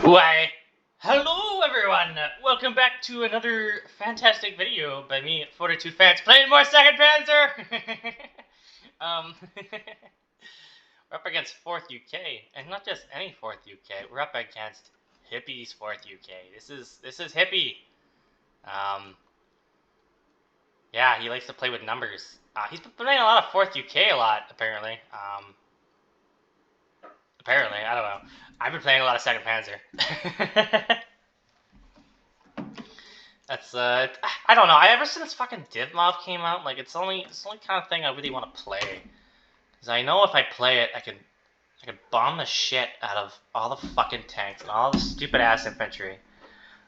Why, hello everyone! Welcome back to another fantastic video by me, Fortitude Fans, playing more Second Panzer! We're up against 4th UK, and not just any 4th UK, we're up against Hippie's 4th UK. This is Hippie. Yeah, he likes to play with numbers. He's been playing a lot of 4th UK a lot, apparently. Apparently, I don't know. I've been playing a lot of Second Panzer. That's I don't know. Ever since fucking Div Mob came out, like it's the only kind of thing I really want to play. Cause I know if I play it, I could bomb the shit out of all the fucking tanks and all the stupid ass infantry,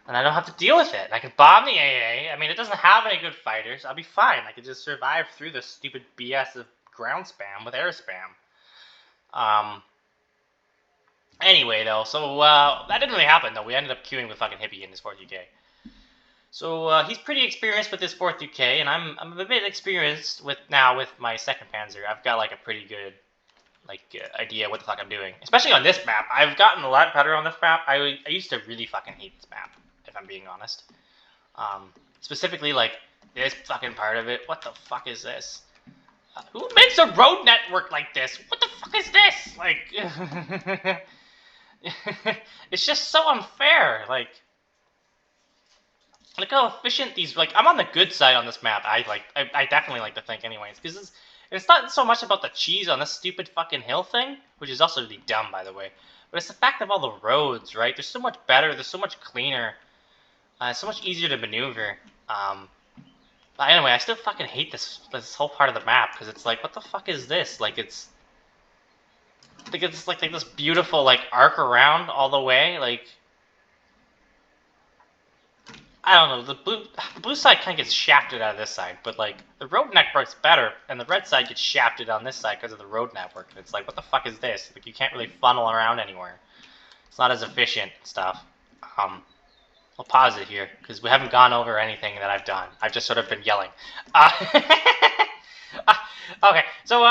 and I don't have to deal with it. I can bomb the AA. I mean, it doesn't have any good fighters. I'll be fine. I could just survive through this stupid BS of ground spam with air spam. Anyway, though, so that didn't really happen, though. We ended up queuing with fucking Hippie in his 4th UK. So he's pretty experienced with his 4th UK, and I'm a bit experienced with my 2nd Panzer. I've got like a pretty good idea what the fuck I'm doing, especially on this map. I've gotten a lot better on this map. I used to really fucking hate this map, if I'm being honest. Specifically like this fucking part of it. What the fuck is this? Who makes a road network like this? What the fuck is this? Like. It's just so unfair. Like, look how efficient these. Like, I'm on the good side on this map. I definitely like to think, anyways, because it's not so much about the cheese on this stupid fucking hill thing, which is also really dumb, by the way. But it's the fact of all the roads, right? They're so much better. They're so much cleaner. It's so much easier to maneuver. But anyway, I still fucking hate this whole part of the map because it's like, what the fuck is this? Like, it's like this beautiful like arc around all the way. Like, I don't know, the blue side kind of gets shafted out of this side, but like the road network's better, and the red side gets shafted on this side because of the road network. It's like, what the fuck is this? Like, you can't really funnel around anywhere. It's not as efficient and stuff. I'll pause it here because we haven't gone over anything that I've done. I've just sort of been yelling. Okay, so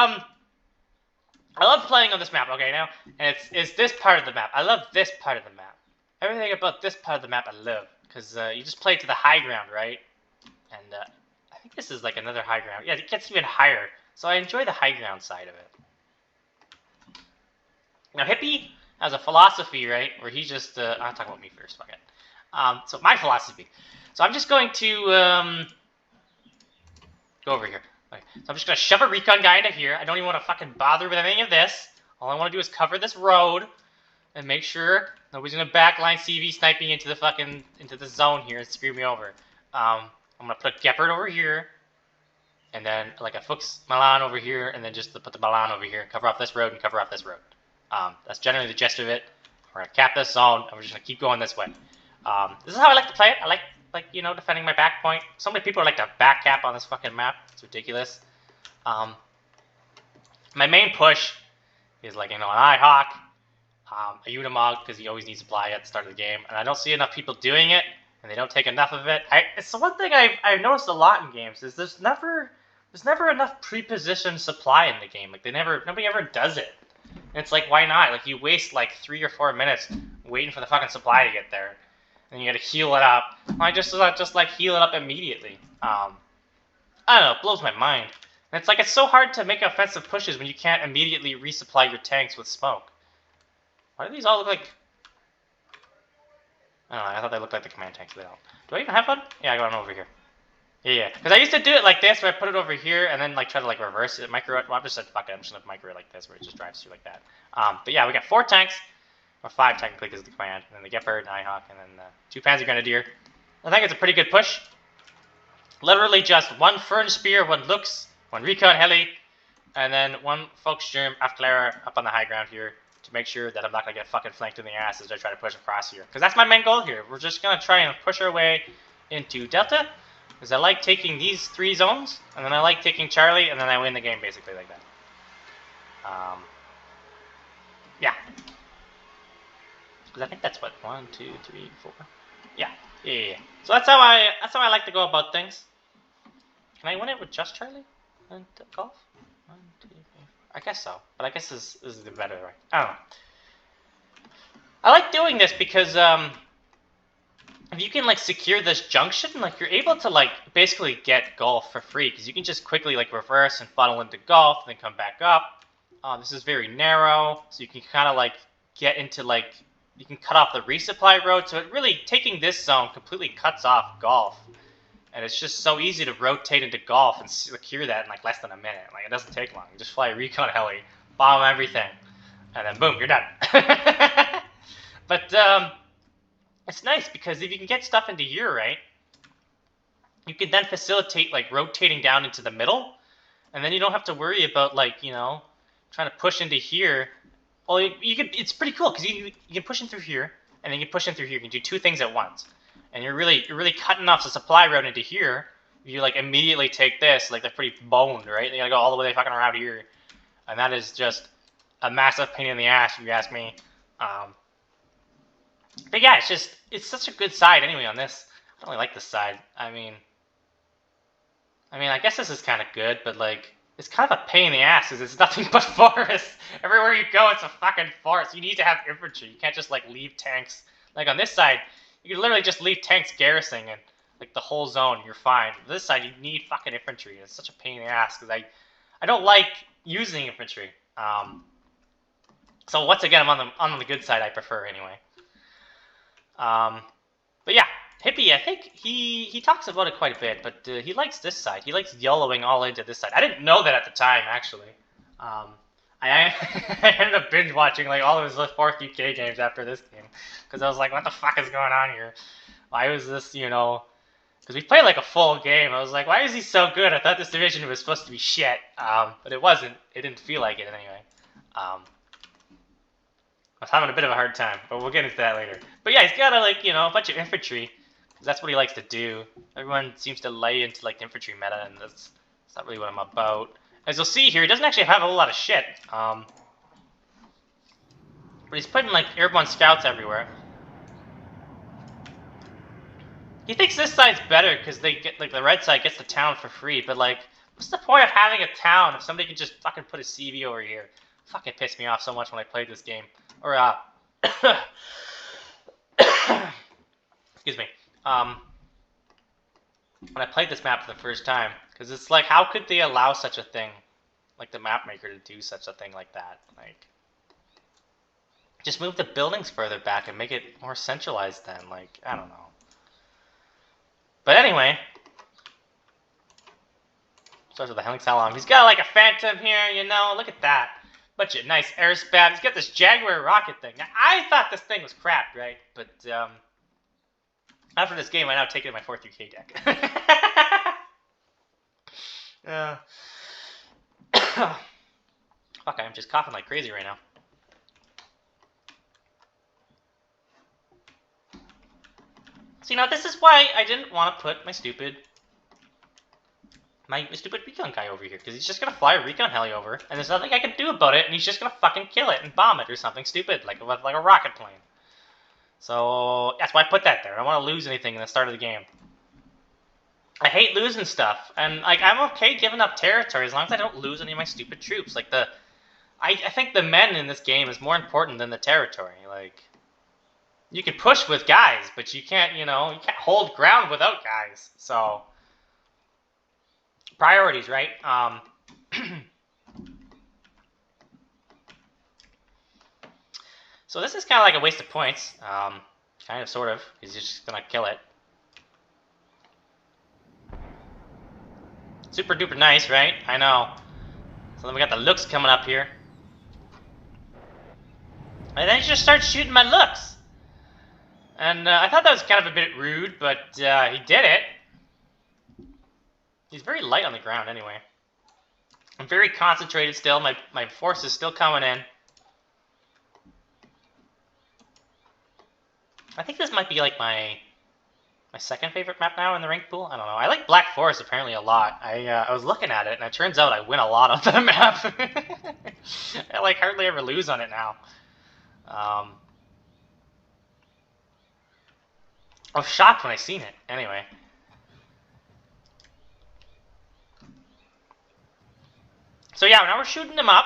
I love playing on this map, okay, now, and it's this part of the map. I love this part of the map. Everything about this part of the map I love, because you just play to the high ground, right? And I think this is like another high ground. Yeah, it gets even higher, so I enjoy the high ground side of it. Now, Hippie has a philosophy, right, where he just, I'll talk about me first, fuck it. So my philosophy. So I'm just going to go over here. Okay. So I'm just going to shove a recon guy into here. I don't even want to fucking bother with any of this. All I want to do is cover this road and make sure nobody's going to backline CV sniping into the zone here and screw me over. I'm going to put a Gepard over here, and then like a Fuchs Milan over here, and then just put the Milan over here, cover off this road and cover off this road. That's generally the gist of it. We're going to cap this zone, and we're just going to keep going this way. This is how I like to play it. I like, you know, defending my back point. So many people like to back cap on this fucking map. It's ridiculous. My main push is like, you know, an IHawk, a Unimog, because he always needs supply at the start of the game, and I don't see enough people doing it, and they don't take enough of it. It's the one thing I've noticed a lot in games is there's never enough pre-positioned supply in the game. Like, nobody ever does it. And it's like, why not? Like, you waste like 3 or 4 minutes waiting for the fucking supply to get there, and you gotta heal it up. Why just like heal it up immediately? I don't know, it blows my mind. And it's like, it's so hard to make offensive pushes when you can't immediately resupply your tanks with smoke. Why do these all look like... I don't know, I thought they looked like the command tanks, but they don't. Do I even have one? Yeah, I got one over here. Yeah. Because I used to do it like this, where I put it over here, and then like try to like reverse it, micro it. Well, I'm just like, fuck it, I'm just gonna micro it like this, where it just drives through like that. But yeah, we got 4 tanks, or 5 technically because of the command, and then the Gepard, and IHawk, and then 2 Panzer Grenadier. I think it's a pretty good push. Literally just 1 Fern Spear, 1 Lux, 1 Recon Heli, and then 1 Volkssturm Artillery up on the high ground here to make sure that I'm not going to get fucking flanked in the ass as I try to push across here. Because that's my main goal here. We're just going to try and push our way into Delta, because I like taking these 3 zones, and then I like taking Charlie, and then I win the game basically like that. Yeah. Because I think that's what, 1, 2, 3, 4. Yeah. So that's how I like to go about things. Can I win it with just Charlie and golf? 1, 2, 3, 4. I guess so, but I guess this is the better way. I don't know. I like doing this because if you can like secure this junction, like you're able to like basically get golf for free because you can just quickly like reverse and funnel into golf and then come back up. This is very narrow, so you can kind of like get into like, you can cut off the resupply road, so it really, taking this zone completely cuts off golf. And it's just so easy to rotate into golf and secure that in like less than a minute. Like, it doesn't take long. You just fly a recon heli, bomb everything, and then boom, you're done. But it's nice because if you can get stuff into here, right, you can then facilitate like rotating down into the middle, and then you don't have to worry about like, you know, trying to push into here. Well, you can. It's pretty cool because you can push in through here, and then you can push in through here. You can do two things at once, and you're really cutting off the supply road into here. You like immediately take this, like they're pretty boned, right? You gotta go all the way fucking around here, and that is just a massive pain in the ass if you ask me. But yeah, it's such a good side anyway on this. I don't really like this side. I mean, I guess this is kind of good, but like, it's kind of a pain in the ass because it's nothing but forest. Everywhere you go, it's a fucking forest. You need to have infantry. You can't just like leave tanks. Like on this side, you can literally just leave tanks garrisoning and like the whole zone, you're fine. This side, you need fucking infantry. It's such a pain in the ass because I don't like using infantry. So once again, I'm on the good side. I prefer anyway. But yeah, Hippie, I think he talks about it quite a bit, but he likes this side. He likes yellowing all into this side. I didn't know that at the time, actually. I ended up binge watching like all of his 4th UK games after this game, because I was like, what the fuck is going on here? Why was this, you know? Because we played like a full game. I was like, why is he so good? I thought this division was supposed to be shit, but it wasn't. It didn't feel like it anyway. I was having a bit of a hard time, but we'll get into that later. But yeah, he's got like, you know, a bunch of infantry. That's what he likes to do. Everyone seems to lay into like the infantry meta, and that's not really what I'm about. As you'll see here, he doesn't actually have a whole lot of shit. But he's putting like airborne scouts everywhere. He thinks this side's better because they get like the red side gets the town for free. But like, what's the point of having a town if somebody can just fucking put a CV over here? Fuck, it pissed me off so much when I played this game. Or excuse me. When I played this map for the first time, because it's like, how could they allow such a thing, like the map maker, to do such a thing like that? Like, just move the buildings further back and make it more centralized then. Like, I don't know. But anyway, starts with the Helix Salon. He's got like a Phantom here, you know. Look at that. Bunch of nice air spam. He's got this Jaguar rocket thing. Now, I thought this thing was crap, right? But after this game, I now take it in my 4th UK deck. Fuck, I'm just coughing like crazy right now. So, you know, this is why I didn't want to put my stupid recon guy over here, because he's just gonna fly a recon heli over, and there's nothing I can do about it, and he's just gonna fucking kill it and bomb it or something stupid, like a rocket plane. So that's why I put that there. I don't want to lose anything in the start of the game. I hate losing stuff, and like, I'm okay giving up territory as long as I don't lose any of my stupid troops. Like I think the men in this game is more important than the territory. Like, you can push with guys, but you can't, you know, you can't hold ground without guys. So priorities, right? So this is kind of like a waste of points. Kind of, sort of. He's just gonna kill it. Super duper nice, right? I know. So then we got the looks coming up here. And then he just starts shooting my looks. And I thought that was kind of a bit rude, but he did it. He's very light on the ground anyway. I'm very concentrated still. My force is still coming in. I think this might be like my second favorite map now in the rank pool. I don't know. I like Black Forest apparently a lot. I was looking at it, and it turns out I win a lot on the map. I like hardly ever lose on it now. I was shocked when I seen it. Anyway. So yeah, now we're shooting him up.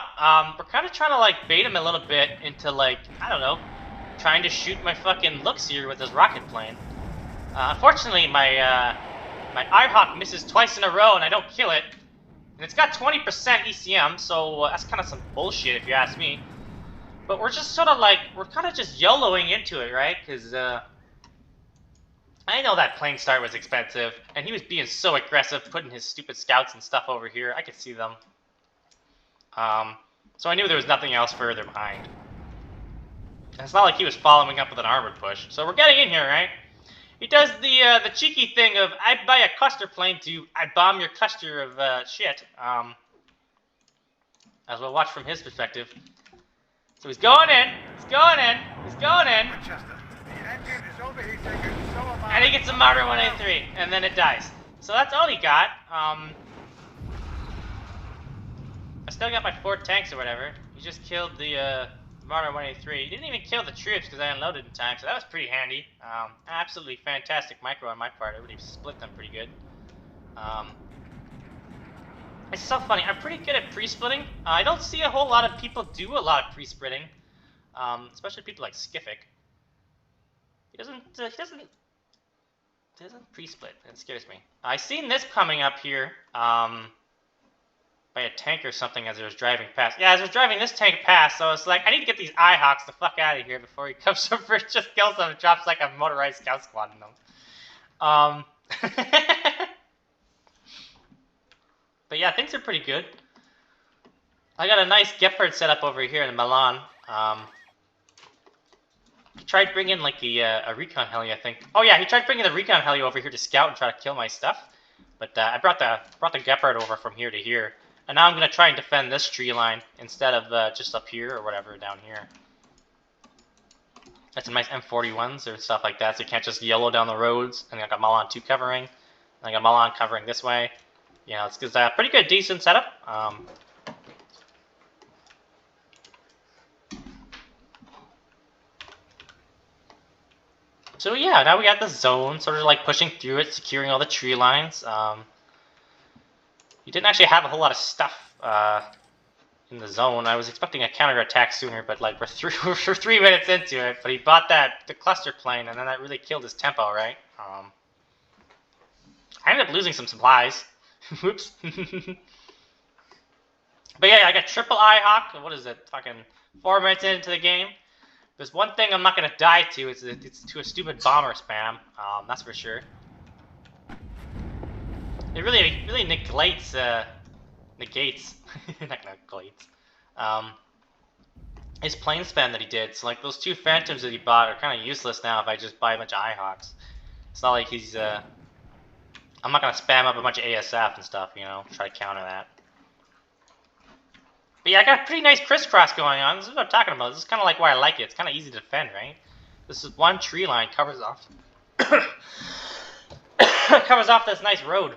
We're kind of trying to like bait him a little bit into like, I don't know, trying to shoot my fucking looks here with this rocket plane. Unfortunately, my Irehawk misses twice in a row and I don't kill it. And it's got 20% ECM, so that's kind of some bullshit if you ask me. But we're just sort of like, we're kind of just YOLOing into it, right? Because I know that plane start was expensive, and he was being so aggressive, putting his stupid scouts and stuff over here. I could see them. So I knew there was nothing else further behind. And it's not like he was following up with an armored push. So we're getting in here, right? He does the cheeky thing of, I buy a cluster plane to, I bomb your cluster of shit. As we'll watch from his perspective. So he's going in, he's going in, he's going in. And he gets a Martyr 183, and then it dies. So that's all he got. I still got my 4 tanks or whatever. He just killed the Martyr 183. He didn't even kill the troops because I unloaded in time, so that was pretty handy. Absolutely fantastic micro on my part. I really split them pretty good. It's so funny. I'm pretty good at pre-splitting. I don't see a whole lot of people do a lot of pre-splitting, especially people like Skiffic. He doesn't pre-split. It scares me. I seen this coming up here. By a tank or something as it was driving past. Yeah, as I was driving this tank past, so it's like, I need to get these Ihawks the fuck out of here before he comes over, just kills them and drops like a motorized scout squad in them. But yeah, things are pretty good. I got a nice Gepard setup over here in Milan. He tried bringing like a recon heli, I think. Oh yeah, he tried bringing the recon heli over here to scout and try to kill my stuff. But I brought the Gepard over from here to here. And now I'm going to try and defend this tree line instead of just up here or whatever down here. Got some nice M41s or stuff like that, so you can't just yellow down the roads. And I got Milan 2 covering. And I got Milan covering this way. You know, it's a pretty good, decent setup. So yeah, now we got the zone, sort of like pushing through it, securing all the tree lines. He didn't actually have a whole lot of stuff in the zone. I was expecting a counterattack sooner, but like we're 3 minutes into it. But he bought the cluster plane, and then that really killed his tempo, right? I ended up losing some supplies. Whoops. But yeah, I got triple Ihawk. What is it? Fucking 4 minutes into the game. There's one thing I'm not gonna die to. It's to a stupid bomber spam. That's for sure. It really negates, not negates, his plane spam that he did. So like those 2 Phantoms that he bought are kind of useless now if I just buy a bunch of Ihawks. It's not like he's, I'm not going to spam up a bunch of ASF and stuff, you know, try to counter that. But yeah, I got a pretty nice crisscross going on. This is what I'm talking about. This is kind of like why I like it. It's kind of easy to defend, right? This is one tree line, covers off covers off this nice road.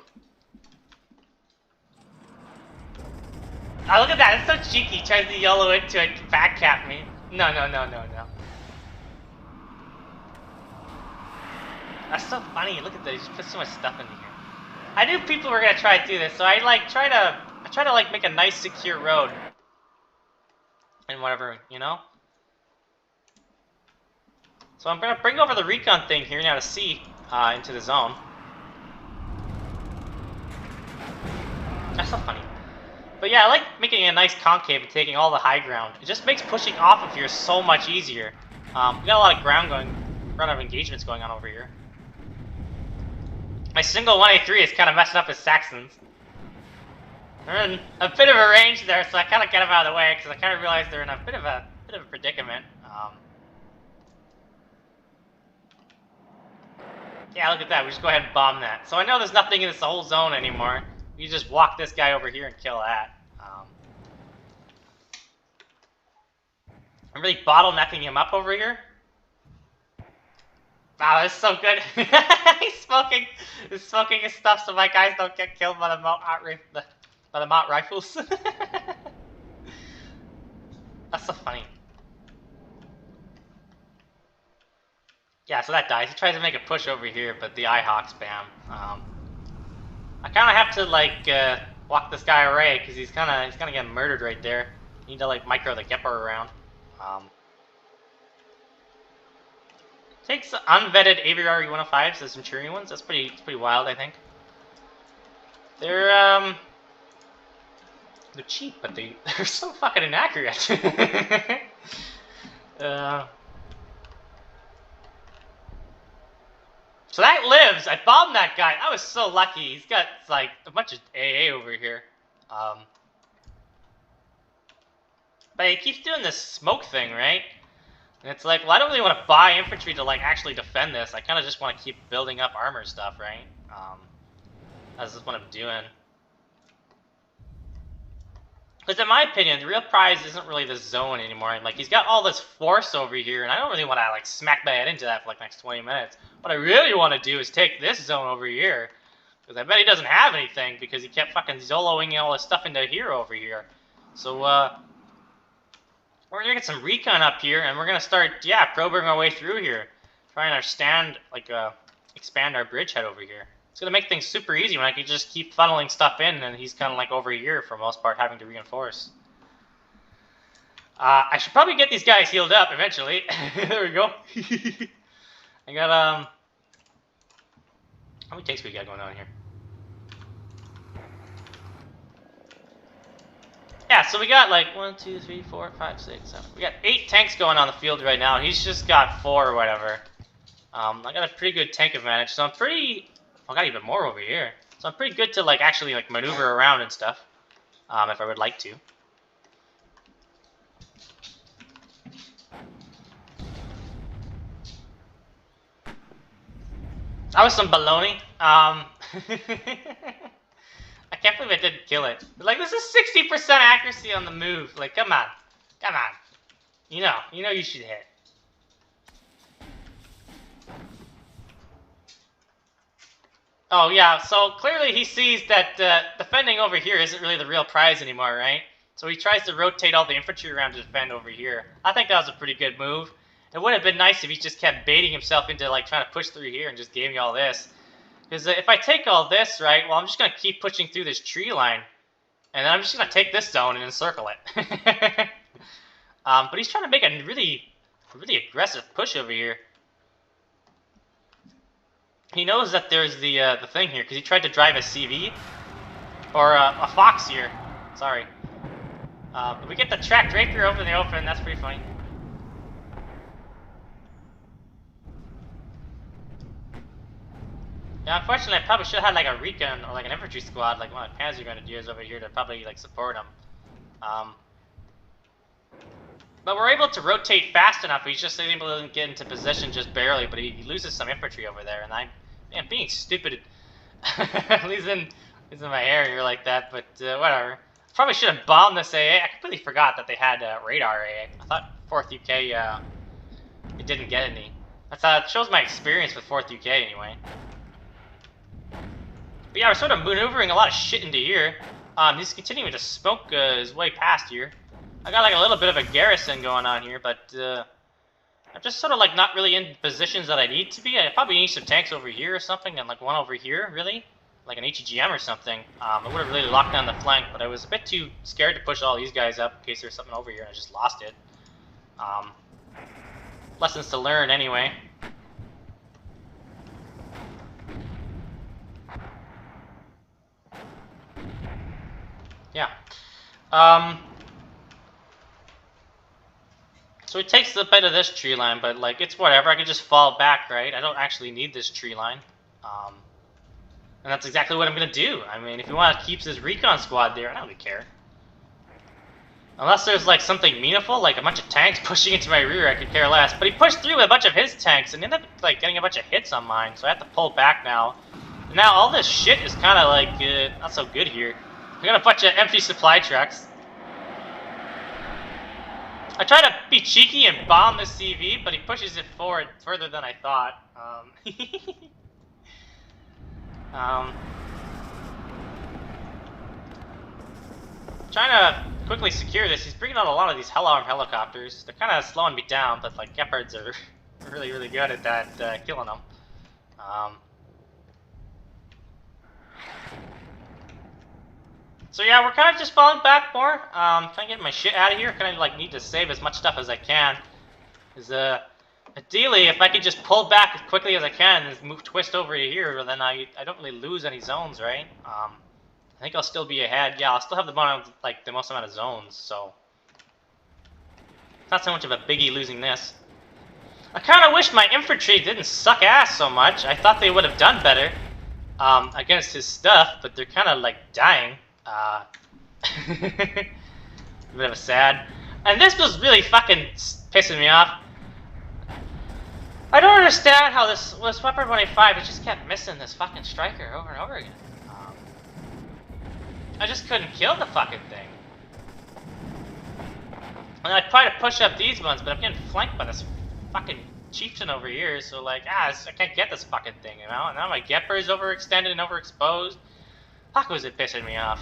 Oh, look at that, it's so cheeky. He tries to yellow into it, back cap me. No. That's so funny, look at that, he just put so much stuff in here. I knew people were gonna try to do this, so I like try to like make a nice secure road. And whatever, you know? So I'm gonna bring over the recon thing here now to see into the zone. That's so funny. But yeah, I like making a nice concave and taking all the high ground. It just makes pushing off of here so much easier. We got a lot of ground engagements going on over here. My single 1A3 is kind of messing up his Saxons. They're in a bit of a range there, so I kind of get them out of the way because I kind of realize they're in a bit of a predicament. Yeah, look at that. We just go ahead and bomb that. So I know there's nothing in this whole zone anymore. You just walk this guy over here and kill that. I'm really bottlenecking him up over here. Wow, that's so good. He's smoking his stuff so my guys don't get killed by the Mott rifles. That's so funny. Yeah, so that dies. He tries to make a push over here, but the Ihawk spam. I kind of have to like walk this guy away because he's gonna get murdered right there. You need to like micro the Gepper around. Takes unvetted Aviary 105s as Centurion ones. That's pretty wild, I think. They're cheap, but they're so fucking inaccurate. So that lives. I bombed that guy. I was so lucky. He's got like a bunch of AA over here. But he keeps doing this smoke thing, right? And it's like, well, I don't really want to buy infantry to like actually defend this. I kind of just want to keep building up armor stuff, right? That's just what I'm doing. Because in my opinion, the real prize isn't really the zone anymore. Like, he's got all this force over here, and I don't really want to like smack my head into that for like the next 20 minutes. What I really want to do is take this zone over here. Because I bet he doesn't have anything, because he kept fucking Zoloing all his stuff into here over here. So, we're gonna get some recon up here, and we're gonna start, yeah, probing our way through here. Try and understand, like, expand our bridgehead over here. It's gonna make things super easy when I can just keep funneling stuff in, and he's kind of like over here for the most part, having to reinforce. I should probably get these guys healed up eventually. There we go. I got, how many tanks we got going on here? Yeah, so we got like 1, 2, 3, 4, 5, 6, 7. We got 8 tanks going on the field right now. He's just got 4 or whatever. I got a pretty good tank advantage, so I'm pretty. I got even more over here, so I'm pretty good to like actually like maneuver around and stuff, if I would like to. That was some baloney. I can't believe I didn't kill it. Like, this is 60% accuracy on the move. Like, come on. Come on. You know you should hit. Oh, yeah, so clearly he sees that defending over here isn't really the real prize anymore, right? So he tries to rotate all the infantry around to defend over here. I think that was a pretty good move. It would have been nice if he just kept baiting himself into, like, trying to push through here and just gave me all this. Because if I take all this, right, well, I'm just going to keep pushing through this tree line. And then I'm just going to take this zone and encircle it. But he's trying to make a really aggressive push over here. He knows that there's the thing here, because he tried to drive a CV. Or a Fox here. Sorry. We get the track Draper over in the open. That's pretty funny. Yeah, unfortunately, I probably should have had like a recon or like an infantry squad, like one of the Panzer Grenadiers over here to probably like support him. But we're able to rotate fast enough. He's just able to get into position just barely, but he loses some infantry over there, and I'm being stupid. losing my hair here like that, but whatever. Probably should have bombed this AA. I completely forgot that they had radar AA. I thought 4th UK it didn't get any. It shows my experience with 4th UK anyway. But yeah, we're sort of maneuvering a lot of shit into here. He's continuing to smoke his way past here. I got like a little bit of a garrison going on here, but I'm just sort of like not really in positions that I need to be. I probably need some tanks over here or something, and like one over here, really. Like an HEGM or something. I would have really locked down the flank, but I was a bit too scared to push all these guys up in case there's something over here and I just lost it. Lessons to learn anyway. Yeah. So he takes a bit of this tree line, but like it's whatever. I can just fall back, right? I don't actually need this tree line. And that's exactly what I'm gonna do. I mean, if he wants to keep his recon squad there, I don't really care. Unless there's like something meaningful, like a bunch of tanks pushing into my rear, I could care less. But he pushed through with a bunch of his tanks and ended up like getting a bunch of hits on mine, so I have to pull back now. And now all this shit is kind of like not so good here. I got a bunch of empty supply trucks. I try to be cheeky and bomb the CV, but he pushes it forward further than I thought. Trying to quickly secure this. He's bringing out a lot of these Hell-armed helicopters. They're kind of slowing me down, but like Gepards are really, really good at that, killing them. So yeah, we're kind of just falling back more. Trying to get my shit out of here. Kind of like need to save as much stuff as I can. Cause Ideally, if I could just pull back as quickly as I can and move twist over here, then I don't really lose any zones, right? I think I'll still be ahead. Yeah, I'll still have the most amount of zones, so it's not so much of a biggie losing this. I kind of wish my infantry didn't suck ass so much. I thought they would have done better against his stuff, but they're kind of like dying. A bit of a sad. And this was really fucking pissing me off. I don't understand how this Weapon 25 it just kept missing this fucking striker over and over again. I just couldn't kill the fucking thing. And I try to push up these ones, but I'm getting flanked by this fucking chieftain over here, so like, I can't get this fucking thing, you know? And now my Gepper is overextended and overexposed. Fuck was it pissing me off.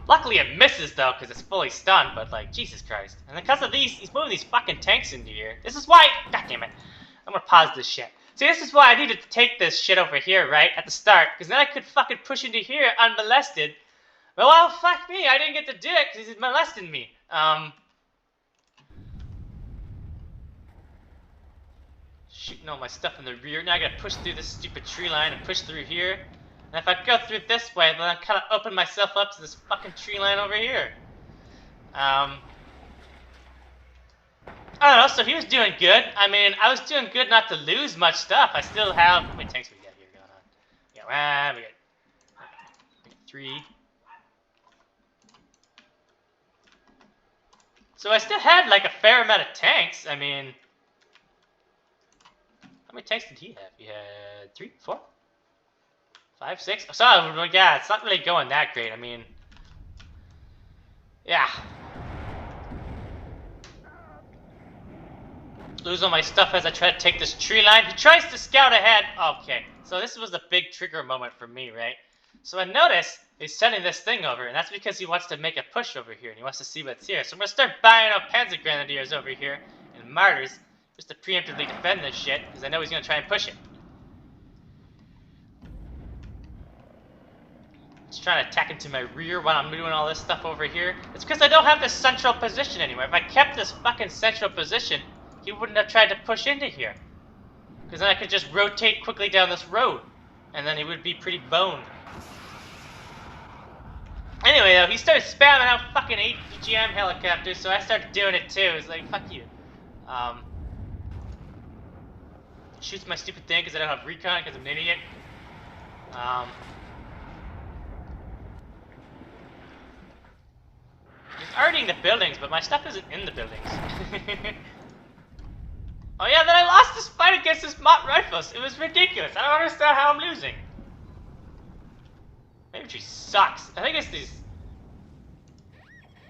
Luckily it misses though, because it's fully stunned, but like, Jesus Christ. And because of these, he's moving these fucking tanks into here. This is why, god damn it. I'm gonna pause this shit. See, this is why I needed to take this shit over here, right, at the start, because then I could fucking push into here unmolested. Well, fuck me, I didn't get to do it, because he's molesting me. Shooting all my stuff in the rear. Now I gotta push through this stupid tree line and push through here. And if I go through this way, then I kind of open myself up to this fucking tree line over here. I don't know, so he was doing good. I mean, I was doing good not to lose much stuff. I still have... How many tanks we got here going on? Yeah, we got 3. So I still had like a fair amount of tanks. I mean... How many tanks did he have? He had 3, 4, 5, 6. So yeah, it's not really going that great. I mean... Yeah. Lose all my stuff as I try to take this tree line. He tries to scout ahead. Okay, so this was a big trigger moment for me, right? So I notice he's sending this thing over, and that's because he wants to make a push over here, and he wants to see what's here. So I'm going to start buying up Panzer Grenadiers over here, and Martyrs, just to preemptively defend this shit, because I know he's going to try and push it. He's trying to attack into my rear while I'm doing all this stuff over here. It's because I don't have this central position anymore. If I kept this fucking central position, he wouldn't have tried to push into here. Because then I could just rotate quickly down this road. And then he would be pretty boned. Anyway, though, he started spamming out fucking 8 GM helicopters, so I started doing it too. It's like, fuck you. Shoots my stupid thing because I don't have recon because I'm an idiot. He's already in the buildings, but my stuff isn't in the buildings. Oh yeah, then I lost this fight against this Mott Rifles. It was ridiculous. I don't understand how I'm losing. My infantry sucks. I think it's these...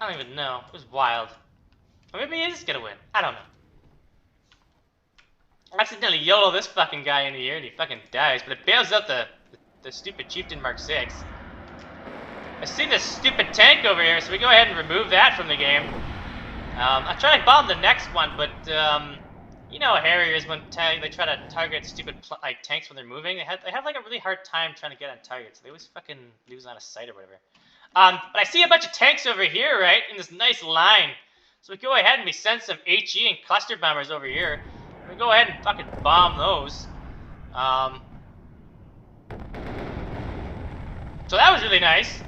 I don't even know. It was wild. Or maybe he is gonna win. I don't know. I accidentally YOLO this fucking guy into here and he fucking dies, but it bails out the stupid Chieftain Mark 6. I see this stupid tank over here, so we go ahead and remove that from the game. I'm trying to bomb the next one, but you know how Harriers when they try to target stupid like tanks when they're moving, they have like a really hard time trying to get on targets. They always fucking lose line of sight or whatever. But I see a bunch of tanks over here, right, in this nice line. So we go ahead and we send some HE and cluster bombers over here. We go ahead and fucking bomb those. So that was really nice.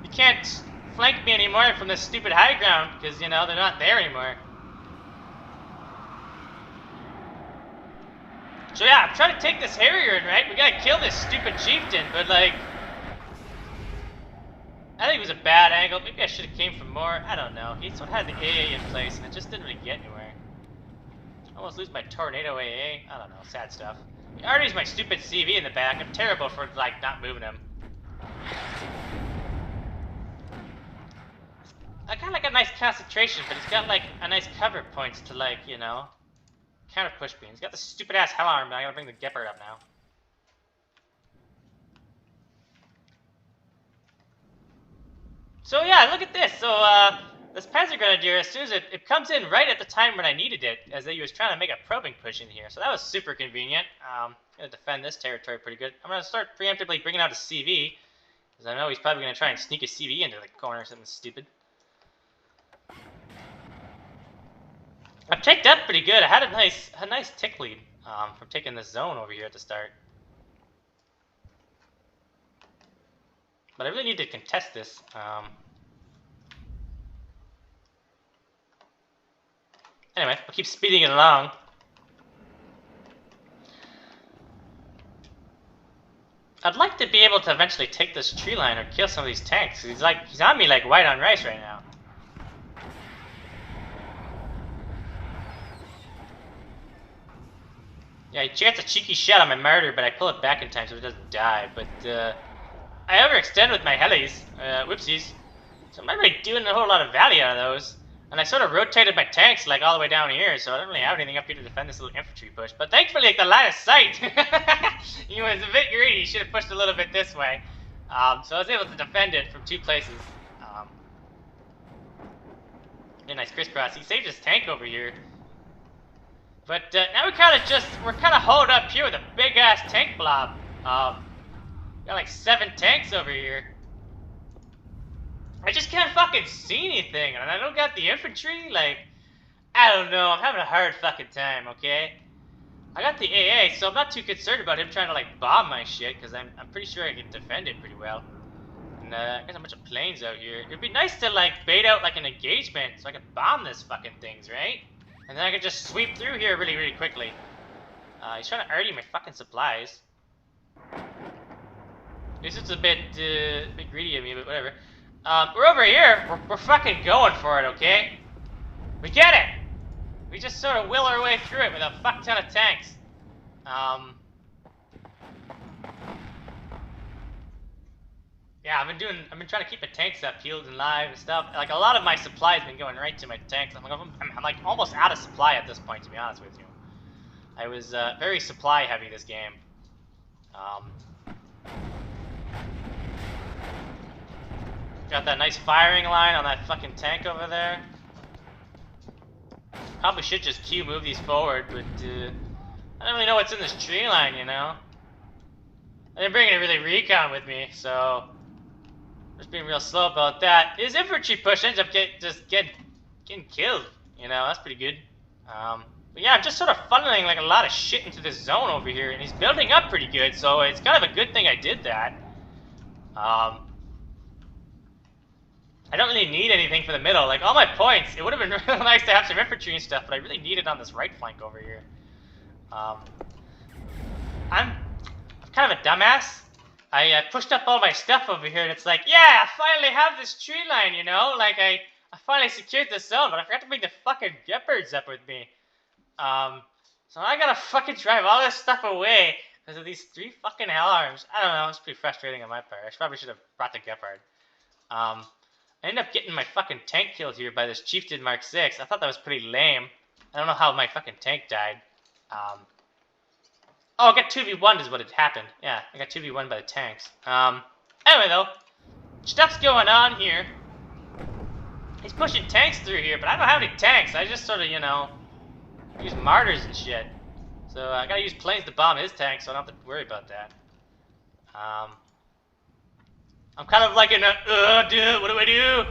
You can't flank me anymore from this stupid high ground because, you know, they're not there anymore. So yeah, I'm trying to take this Harrier in, right? We gotta kill this stupid chieftain, but like... I think it was a bad angle. Maybe I should have came from more. I don't know. He sort of had the AA in place and it just didn't really get anywhere. I almost lose my Tornado AA. I don't know. Sad stuff. He already has my stupid CV in the back. I'm terrible for, like, not moving him. I got, like, a nice concentration, but he's got, like, a nice cover points to, like, you know, counter push beam. He's got the stupid ass hell arm, but I gotta bring the Gepard up now. So yeah, look at this. So this Panzer Grenadier, as soon as it comes in right at the time when I needed it, as he was trying to make a probing push in here. So that was super convenient. Gonna defend this territory pretty good. I'm gonna start preemptively bringing out a CV, because I know he's probably gonna try and sneak a CV into the corner or something stupid. I've tanked up pretty good. I had a nice tick lead from taking this zone over here at the start. But I really need to contest this. Anyway, I'll keep speeding it along. I'd like to be able to eventually take this tree line or kill some of these tanks. He's on me like white on rice right now. Yeah, he gets a cheeky shot on my martyr, but I pull it back in time so it doesn't die. But I overextend with my helis. Whoopsies. So I'm not really doing a whole lot of value out of those. And I sort of rotated my tanks like all the way down here, so I don't really have anything up here to defend this little infantry push. But thankfully, like the line of sight, he was a bit greedy. He should have pushed a little bit this way. So I was able to defend it from 2 places. A nice crisscross. He saved his tank over here. But now we're kind of holed up here with a big ass tank blob. Got like 7 tanks over here. I just can't fucking see anything, and I don't got the infantry. Like, I don't know. I'm having a hard fucking time. Okay, I got the AA, so I'm not too concerned about him trying to like bomb my shit, because I'm pretty sure I can defend it pretty well. And I got a bunch of planes out here. It'd be nice to like bait out like an engagement so I can bomb this fucking things, right? And then I can just sweep through here really, really quickly. He's trying to arty my fucking supplies. This is a bit greedy of me, but whatever. We're over here. We're fucking going for it, okay? We get it. We just sort of will our way through it with a fuck ton of tanks. Yeah, I've been trying to keep the tanks up, healed and live and stuff. Like, a lot of my supply has been going right to my tanks. I'm like almost out of supply at this point, to be honest with you. I was very supply heavy this game. Got that nice firing line on that fucking tank over there. Probably should just Q move these forward, but I don't really know what's in this tree line, you know? I didn't bring any really recon with me, so just being real slow about that. His infantry push ends up getting killed, you know? That's pretty good. But yeah, I'm just sort of funneling like a lot of shit into this zone over here, and he's building up pretty good, so it's kind of a good thing I did that. I don't really need anything for the middle. Like, all my points, it would have been really nice to have some infantry and stuff, but I really need it on this right flank over here. I'm kind of a dumbass. I pushed up all my stuff over here, and it's like, yeah, I finally have this tree line, you know? Like, I finally secured the zone, but I forgot to bring the fucking Geppards up with me. So I gotta fucking drive all this stuff away because of these 3 fucking hell arms. I don't know, it's pretty frustrating on my part. I probably should have brought the Gepard. I ended up getting my fucking tank killed here by this Chieftain Mark 6. I thought that was pretty lame. I don't know how my fucking tank died. Oh, I got 2v1 is what had happened. Yeah, I got 2v1 by the tanks. Anyway, though, stuff's going on here. He's pushing tanks through here, but I don't have any tanks. I just sort of, you know, use martyrs and shit. So I gotta use planes to bomb his tanks, so I don't have to worry about that. I'm kind of like in a, dude, what do I do?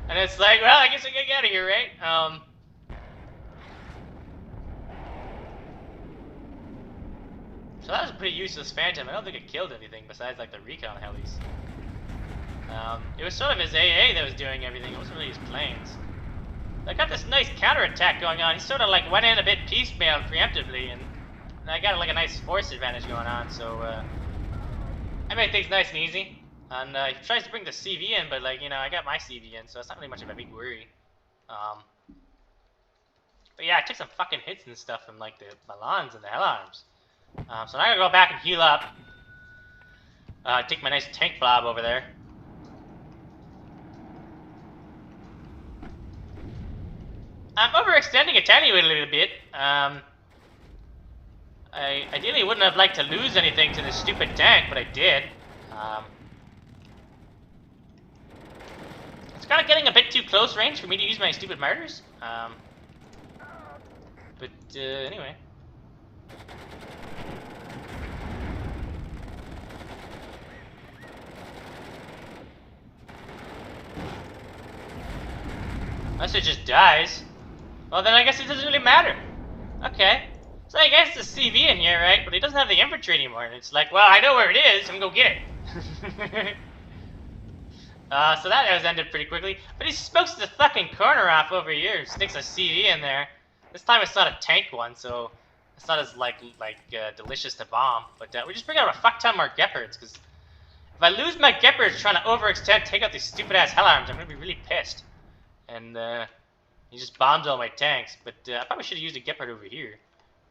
And it's like, well, I guess I gotta get out of here, right? So that was a pretty useless Phantom. I don't think it killed anything besides like the recon helis. It was sort of his AA that was doing everything. It wasn't really his planes. I got this nice counterattack going on. He sort of like went in a bit piecemeal preemptively, and I got like a nice force advantage going on. So I made things nice and easy. And he tries to bring the CV in, but like, you know, I got my CV in, so it's not really much of a big worry. But yeah, I took some fucking hits and stuff from like the Milans and the Hell Arms. So now I gotta go back and heal up. Take my nice tank blob over there. I'm overextending a tiny little bit. I ideally wouldn't have liked to lose anything to this stupid tank, but I did. It's kind of getting a bit too close range for me to use my stupid martyrs. But anyway. Unless it just dies. Well, then I guess it doesn't really matter. Okay. So I guess the CV in here, right? But he doesn't have the infantry anymore. And it's like, well, I know where it is. I'm gonna go get it. So that has ended pretty quickly. But he smokes the fucking corner off over here. Sticks a CV in there. This time it's not a tank one, so it's not as delicious to bomb. But we just bring out a fuck ton more Gepards, because if I lose my Gepards trying to overextend, take out these stupid ass hell arms, I'm gonna be really pissed. And he just bombs all my tanks. But I probably should have used a Gepard over here.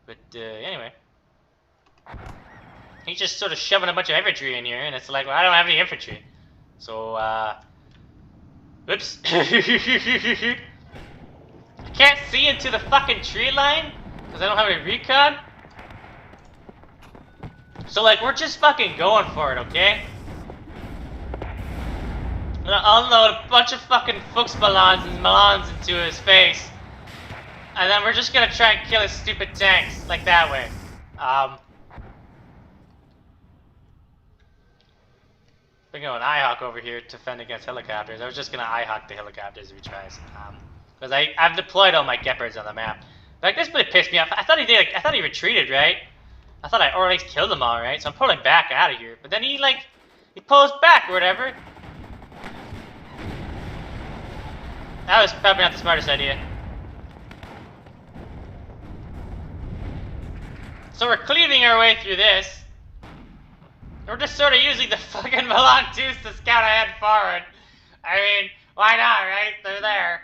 But anyway, he's just sort of shoving a bunch of infantry in here, and it's like, well, I don't have any infantry. So, oops. I can't see into the fucking tree line because I don't have any recon. So, like, we're just fucking going for it, okay? I'm gonna unload a bunch of fucking Fuchsballons and Melons into his face. And then we're just gonna try and kill his stupid tanks, like that way. We're going IHawk over here to fend against helicopters. I was just gonna IHawk the helicopters if he tries. Because I've deployed all my Gepards on the map. Like, this really pissed me off. I thought he did. I thought he retreated, right? I thought I already killed them all, right? So I'm pulling back out of here. But then he pulls back or whatever. That was probably not the smartest idea. So we're cleaving our way through this. We're just sort of using the fucking Milan 2s to scout ahead forward. I mean, why not, right? They're there.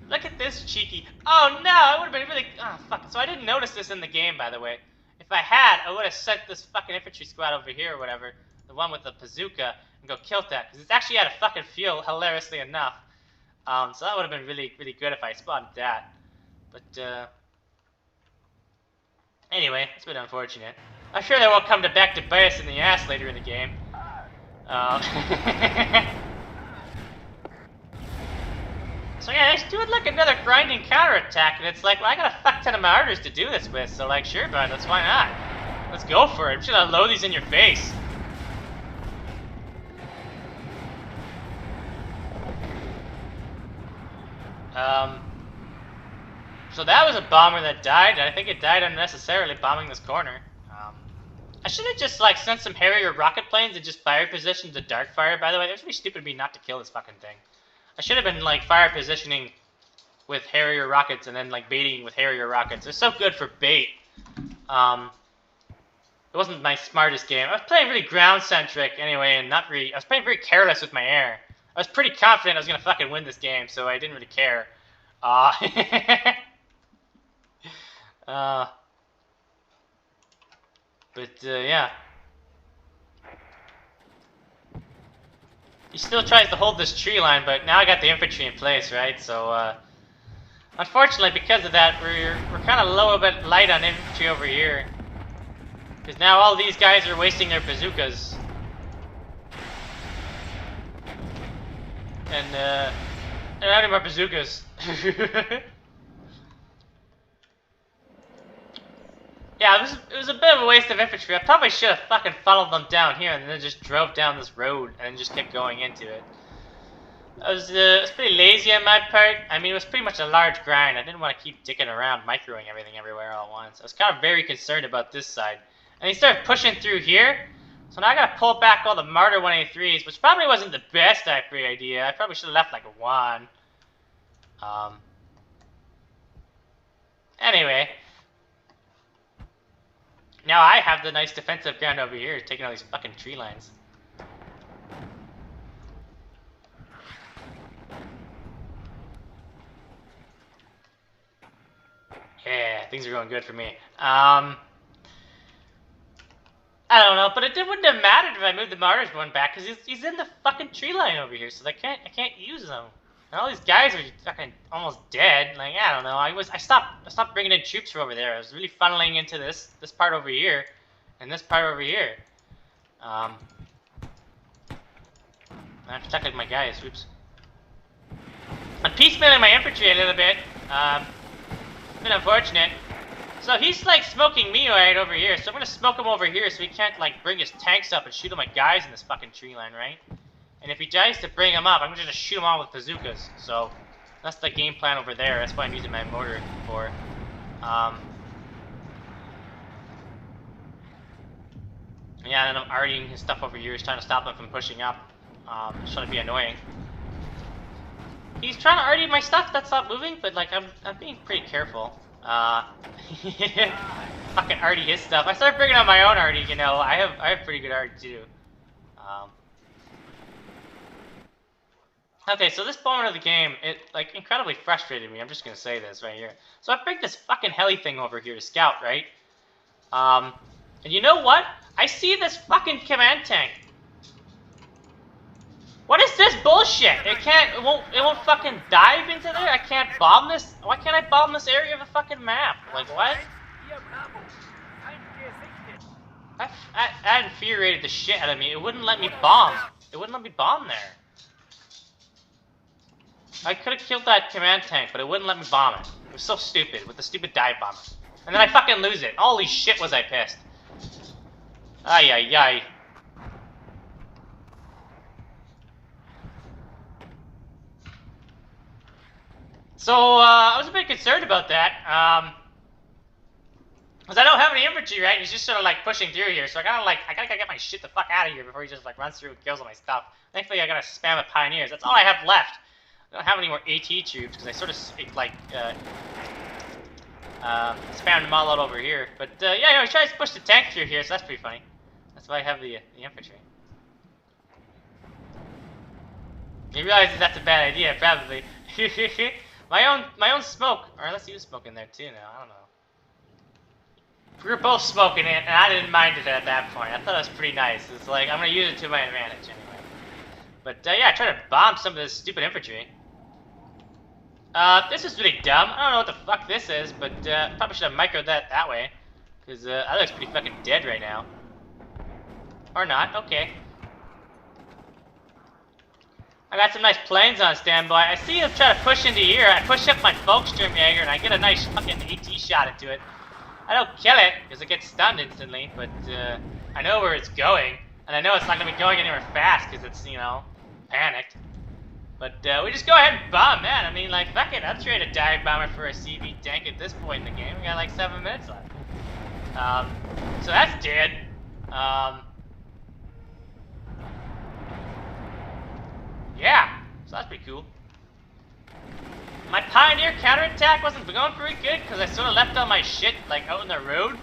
Look at this cheeky. Oh no, it would have been really. Oh fuck. So I didn't notice this in the game, by the way. If I had, I would have sent this fucking infantry squad over here or whatever, the one with the bazooka, and go kill that, because it's actually out of fucking fuel, hilariously enough. So that would have been really, really good if I spotted that. But anyway, it's been unfortunate. I'm sure they won't come back to bite us in the ass later in the game. So yeah, he's doing like another grinding counterattack, and it's like, well, I got a fuck ton of martyrs to do this with, so like, sure, bud, let's why not? Let's go for it. I'm just gonna load these in your face. So that was a bomber that died, and I think it died unnecessarily bombing this corner. I should have just like sent some Harrier rocket planes and just fire positioned the dark fire, by the way. It was really stupid of me not to kill this fucking thing. I should have been like fire positioning with Harrier rockets and then like baiting with Harrier rockets. It's so good for bait. It wasn't my smartest game. I was playing really ground centric anyway, and not really. I was playing very careless with my air. I was pretty confident I was gonna fucking win this game, so I didn't really care. Yeah. He still tries to hold this tree line, but now I got the infantry in place, right? So, unfortunately, because of that, we're kind of low a bit light on infantry over here. Because now all these guys are wasting their bazookas. And, I don't have any more bazookas. Yeah, it was a bit of a waste of infantry. I probably should have fucking followed them down here and then just drove down this road and then just kept going into it. I was pretty lazy on my part. I mean, it was pretty much a large grind. I didn't want to keep dicking around, microing everything everywhere all at once. I was kind of very concerned about this side. And he started pushing through here. So now I gotta pull back all the Martyr 183s, which probably wasn't the best idea. I probably should have left like one. Anyway. Now I have the nice defensive ground over here, taking all these fucking tree lines. Yeah, things are going good for me. I don't know, but it wouldn't have mattered if I moved the Martyrs one back, because he's in the fucking tree line over here, so I can't use them. And all these guys are fucking almost dead. Like, I don't know. I stopped bringing in troops from over there. I was really funneling into this part over here, and this part over here. I protected my guys. Oops. I'm piecemealing my infantry a little bit. It's been unfortunate. So he's like smoking me right over here. So I'm gonna smoke him over here, so he can't like bring his tanks up and shoot all my guys in this fucking tree line, right? And if he tries to bring him up, I'm just gonna shoot him all with bazookas. So that's the game plan over there. That's what I'm using my mortar for. Yeah, and then I'm artying his stuff over here. He's trying to stop him from pushing up. Just trying to be annoying. He's trying to arty my stuff that's not moving, but like I'm being pretty careful. Fucking arty his stuff. I started bringing on my own arty. You know, I have pretty good arty too. Okay, so this moment of the game, it like incredibly frustrated me. I'm just gonna say this right here. So I bring this fucking heli thing over here to scout, right? And you know what? I see this fucking command tank. What is this bullshit? It won't fucking dive into there? I can't bomb this? Why can't I bomb this area of the fucking map? Like, what? That infuriated the shit out of me. It wouldn't let me bomb. It wouldn't let me bomb there. I could have killed that command tank, but it wouldn't let me bomb it. It was so stupid, with the stupid dive bomber. And then I fucking lose it. Holy shit was I pissed. Ay, ay, ay. So, I was a bit concerned about that, because I don't have any infantry, right? He's just sort of, like, pushing through here, so I gotta get my shit the fuck out of here before he just, like, runs through and kills all my stuff. Thankfully, I gotta spam with pioneers. That's all I have left. I don't have any more AT troops, because I sort of, like, spammed them all out over here. But, yeah, you know, he tries to push the tank through here, so that's pretty funny. That's why I have the infantry. He realizes that's a bad idea, probably. my own smoke. Or let's use smoke in there too now. I don't know. We were both smoking it, and I didn't mind it at that point. I thought it was pretty nice. It's like I'm gonna use it to my advantage anyway. But yeah, I tried to bomb some of this stupid infantry. This is really dumb. I don't know what the fuck this is, but probably should have microed that way, because that looks pretty fucking dead right now. Or not. Okay. I got some nice planes on standby. I see him try to push into here. I push up my Volkssturmjäger and I get a nice fucking AT shot into it. I don't kill it because it gets stunned instantly, but I know where it's going, and I know it's not gonna be going anywhere fast because it's, you know, panicked. But we just go ahead and bomb, man. I mean, like, fuck it. I'll trade a dive bomber for a CV tank at this point in the game. We got like 7 minutes left. So that's dead. Yeah, so that's pretty cool. My pioneer counterattack wasn't going very good because I sort of left all my shit like out in the road,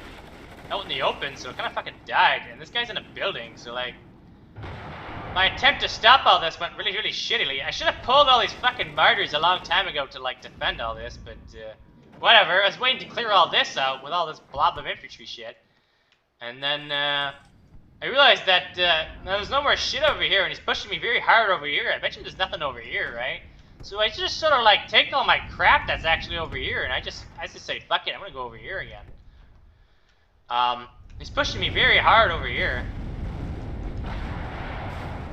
out in the open, so it kind of fucking died. And this guy's in a building, so like my attempt to stop all this went really, really shittily. I should have pulled all these fucking martyrs a long time ago to like defend all this, but whatever. I was waiting to clear all this out with all this blob of infantry shit, and then I realized that there's no more shit over here, and he's pushing me very hard over here. I bet you there's nothing over here, right? So I just sort of like take all my crap that's actually over here, and I just say, fuck it, I'm gonna go over here again. He's pushing me very hard over here.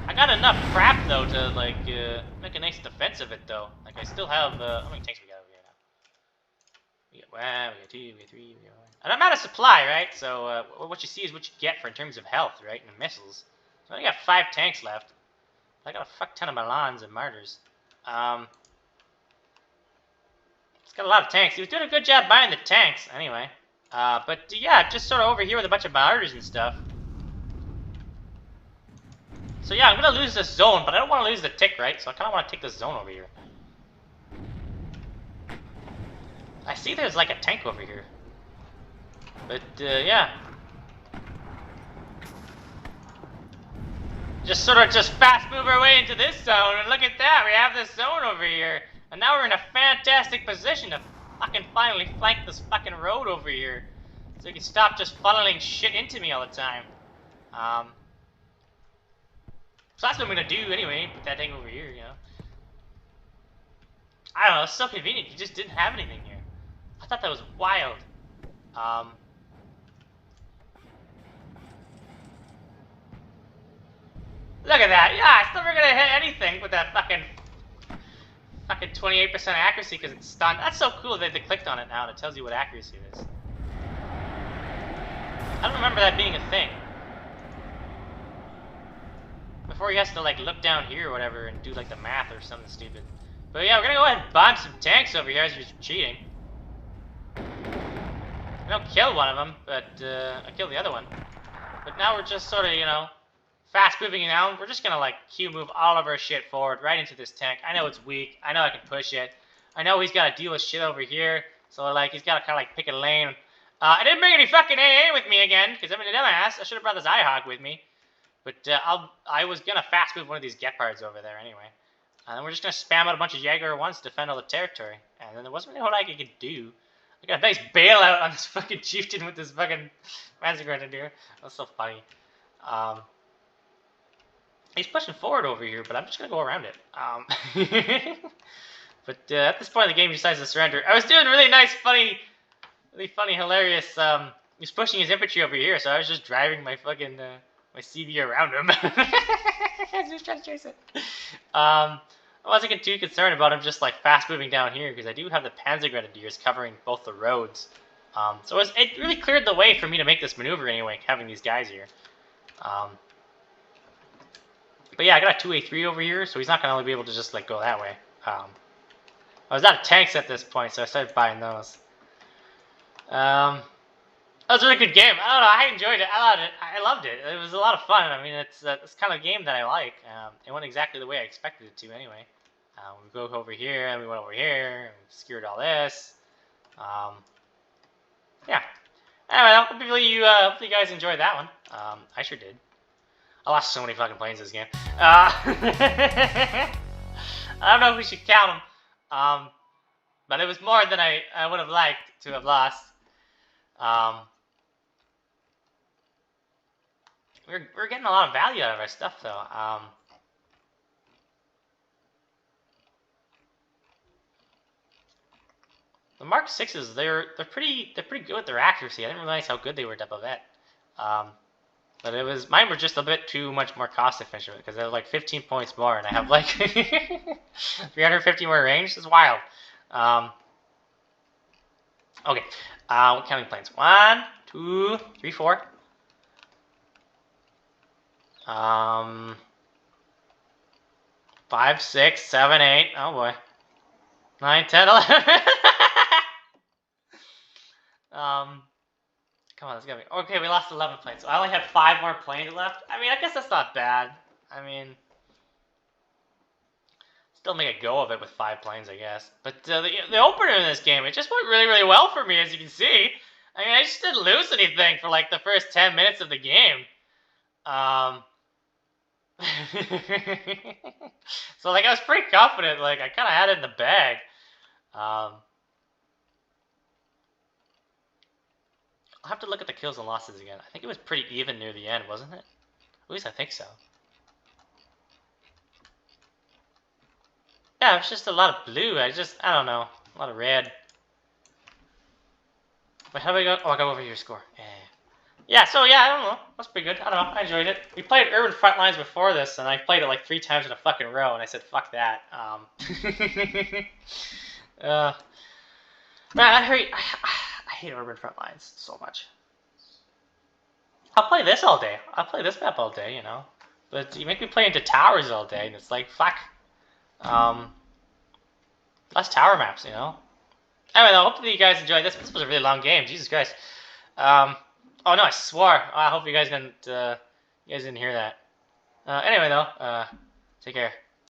I got enough crap though to like make a nice defense of it though. Like I still have how many tanks we got over here now? We got 1, we got 2, we got 3, we got 1. And I'm out of supply, right? So what you see is what you get for in terms of health, right? And missiles. So I only got 5 tanks left. I got a fuck ton of Milans and martyrs. It's got a lot of tanks. He was doing a good job buying the tanks, anyway. But yeah, just sort of over here with a bunch of martyrs and stuff. So yeah, I'm gonna lose this zone, but I don't want to lose the tick, right? So I kind of want to take this zone over here. I see there's like a tank over here. But, yeah. Just sort of just fast move our way into this zone, and look at that, we have this zone over here. And now we're in a fantastic position to fucking finally flank this fucking road over here. So you can stop just funneling shit into me all the time. So that's what I'm gonna do anyway, put that thing over here, you know. I don't know, it's so convenient, you just didn't have anything here. I thought that was wild. Look at that. Yeah, it's never gonna hit anything with that fucking 28% accuracy because it's stunned. That's so cool that they clicked on it now and it tells you what accuracy it is. I don't remember that being a thing. The before he has to like look down here or whatever and do like the math or something stupid. But yeah, we're gonna go ahead and bomb some tanks over here as you're cheating. I don't kill one of them, but I killed the other one. But now we're just sort of, you know, fast moving it down. We're just gonna like Q move all of our shit forward right into this tank. I know it's weak. I know I can push it. I know he's got to deal with shit over here. So like he's got to kind of like pick a lane. I didn't bring any fucking AA with me again because I'm a dumbass. I should have brought this IHOG with me. But I was gonna fast move one of these Gepards over there anyway. And then we're just gonna spam out a bunch of Jaeger at once to defend all the territory. And then there wasn't really a whole lot I could do. I got a nice bailout on this fucking chieftain with this fucking Master Grenadier. That's so funny. He's pushing forward over here, but I'm just gonna go around it. But at this point in the game, he decides to surrender. I was doing really nice, funny, hilarious. He's pushing his infantry over here, so I was just driving my fucking my CB around him. He was trying to chase it. I wasn't too concerned about him just like fast moving down here because I do have the Panzer Grenadiers covering both the roads. So it really cleared the way for me to make this maneuver anyway, having these guys here. But yeah, I got a 2A3 over here, so he's not gonna be able to just like go that way. I was out of tanks at this point, so I started buying those. That was a really good game. I don't know, I enjoyed it. I loved it. It was a lot of fun. I mean, it's kind of game that I like. It went exactly the way I expected it to anyway. We go over here, and we went over here, and we secured all this. Yeah. Anyway, hopefully you guys enjoyed that one. I sure did. I lost so many fucking planes this game. I don't know if we should count them. But it was more than I would have liked to have lost. We're getting a lot of value out of our stuff though. The Mark 6s, they're pretty good with their accuracy. I didn't realize how good they were at Vet. But mine were just a bit too much more cost efficient because they're like 15 points more and I have like 350 more range. It's wild. Okay. What counting planes? 1, 2, 3, 4. 5, 6, 7, 8. Oh boy. 9, 10, 11. Come on, let's go. Okay, we lost 11 planes. So I only had 5 more planes left. I mean, I guess that's not bad. I mean, still make a go of it with 5 planes, I guess. But the opener in this game, it just went really, really well for me, as you can see. I mean, I just didn't lose anything for like the first 10 minutes of the game. So like I was pretty confident. Like I kind of had it in the bag. I'll have to look at the kills and losses again. I think it was pretty even near the end, wasn't it? At least I think so. Yeah, it was just a lot of blue. I don't know. A lot of red. But how do I go? Oh, I got over your score. Yeah, so yeah, I don't know. That's pretty good. I don't know. I enjoyed it. We played Urban Frontlines before this, and I played it like 3 times in a fucking row, and I said, fuck that. Man, I hate Urban Frontlines so much. I'll play this all day. I'll play this map all day, you know. But you make me play into towers all day, and it's like, fuck. Less tower maps, you know. Anyway, though, hopefully you guys enjoyed this. This was a really long game. Jesus Christ. Oh no, I swore. I hope you guys didn't hear that. Anyway, though, take care.